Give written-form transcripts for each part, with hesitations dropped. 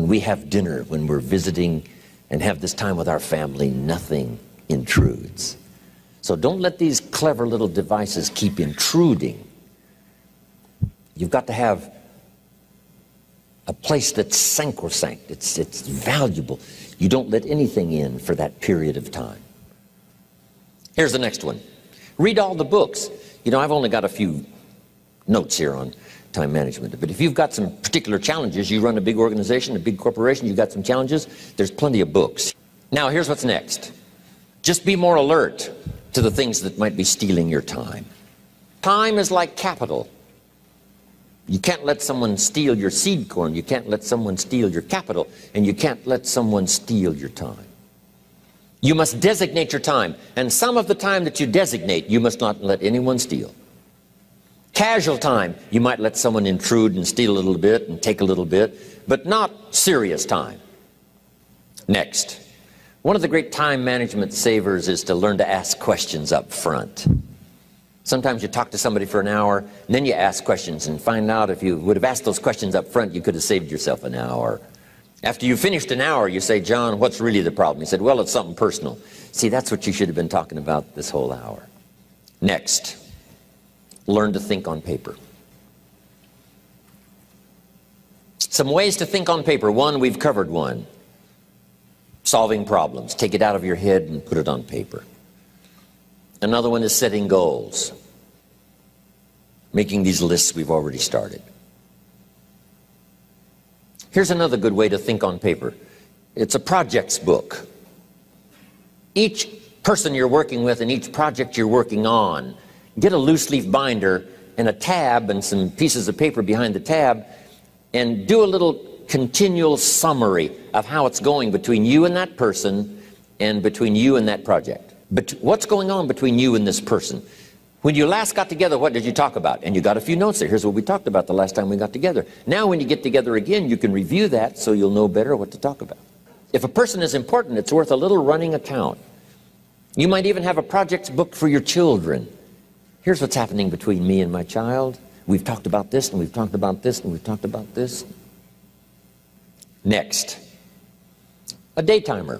when we have dinner, when we're visiting and have this time with our family, nothing intrudes. So don't let these clever little devices keep intruding. You've got to have a place that's sacrosanct, it's valuable. You don't let anything in for that period of time. Here's the next one. Read all the books. You know, I've only got a few notes here on time management, but if you've got some particular challenges, you run a big organization, a big corporation, you've got some challenges, there's plenty of books. Now, here's what's next. Just be more alert to the things that might be stealing your time. Time is like capital. You can't let someone steal your seed corn, you can't let someone steal your capital, and you can't let someone steal your time. You must designate your time, and some of the time that you designate, you must not let anyone steal. Casual time, you might let someone intrude and steal a little bit and take a little bit, but not serious time. Next, one of the great time management savers is to learn to ask questions up front. Sometimes you talk to somebody for an hour, and then you ask questions and find out if you would have asked those questions up front, you could have saved yourself an hour. After you finished an hour, you say, John, what's really the problem? He said, well, it's something personal. See, that's what you should have been talking about this whole hour. Next, learn to think on paper. Some ways to think on paper. One, we've covered one. Solving problems. Take it out of your head and put it on paper. Another one is setting goals. Making these lists we've already started. Here's another good way to think on paper. It's a projects book. Each person you're working with and each project you're working on, get a loose leaf binder and a tab and some pieces of paper behind the tab and do a little continual summary of how it's going between you and that person and between you and that project. But what's going on between you and this person? When you last got together, what did you talk about? And you got a few notes there. Here's what we talked about the last time we got together. Now when you get together again, you can review that so you'll know better what to talk about. If a person is important, it's worth a little running account. You might even have a projects book for your children. Here's what's happening between me and my child. We've talked about this, and we've talked about this, and we've talked about this. Next, a day timer.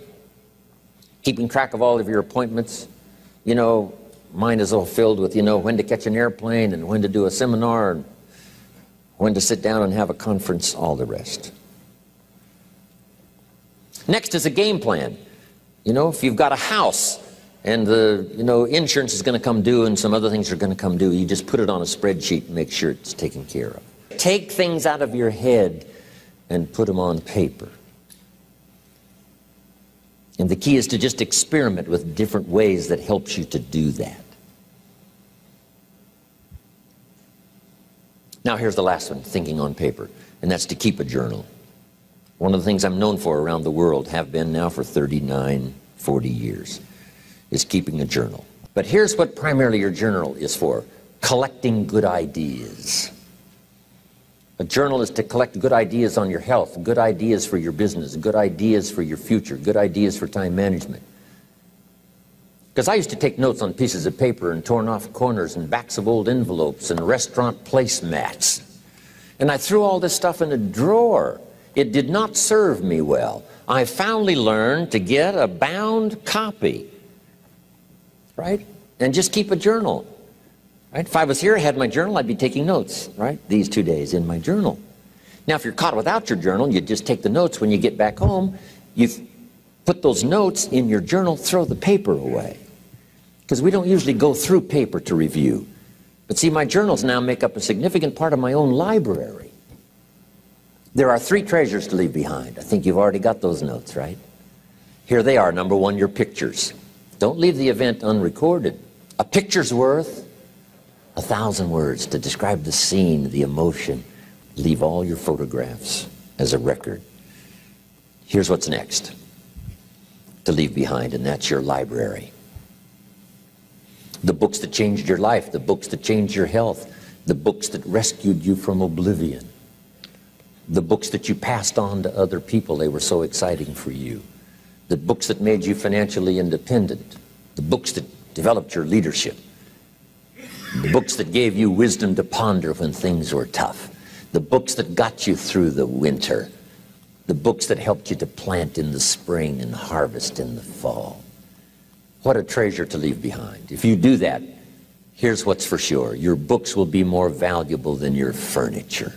Keeping track of all of your appointments. You know, mine is all filled with, when to catch an airplane and when to do a seminar and when to sit down and have a conference, all the rest. Next is a game plan. If you've got a house and the, insurance is going to come due and some other things are going to come due, you just put it on a spreadsheet and make sure it's taken care of. Take things out of your head and put them on paper. And the key is to just experiment with different ways that helps you to do that. Now here's the last one, thinking on paper, and that's to keep a journal. One of the things I'm known for around the world, have been now for 39, 40 years, is keeping a journal. But here's what primarily your journal is for, collecting good ideas. A journal is to collect good ideas on your health, good ideas for your business, good ideas for your future, good ideas for time management. Because I used to take notes on pieces of paper and torn off corners and backs of old envelopes and restaurant placemats. And I threw all this stuff in a drawer. It did not serve me well. I finally learned to get a bound copy, right? And just keep a journal. Right? If I was here, I had my journal, I'd be taking notes, right? These 2 days in my journal. Now, if you're caught without your journal, you just take the notes. When you get back home, you put those notes in your journal, throw the paper away. Because we don't usually go through paper to review. But see, my journals now make up a significant part of my own library. There are 3 treasures to leave behind. I think you've already got those notes, right? Here they are. Number 1, your pictures. Don't leave the event unrecorded. A picture's worth 1,000 words to describe the scene, the emotion. Leave all your photographs as a record. Here's what's next to leave behind, and that's your library. The books that changed your life, the books that changed your health, the books that rescued you from oblivion, the books that you passed on to other people, they were so exciting for you, the books that made you financially independent, the books that developed your leadership, the books that gave you wisdom to ponder when things were tough, the books that got you through the winter, the books that helped you to plant in the spring and harvest in the fall. What a treasure to leave behind. If you do that, here's what's for sure. Your books will be more valuable than your furniture.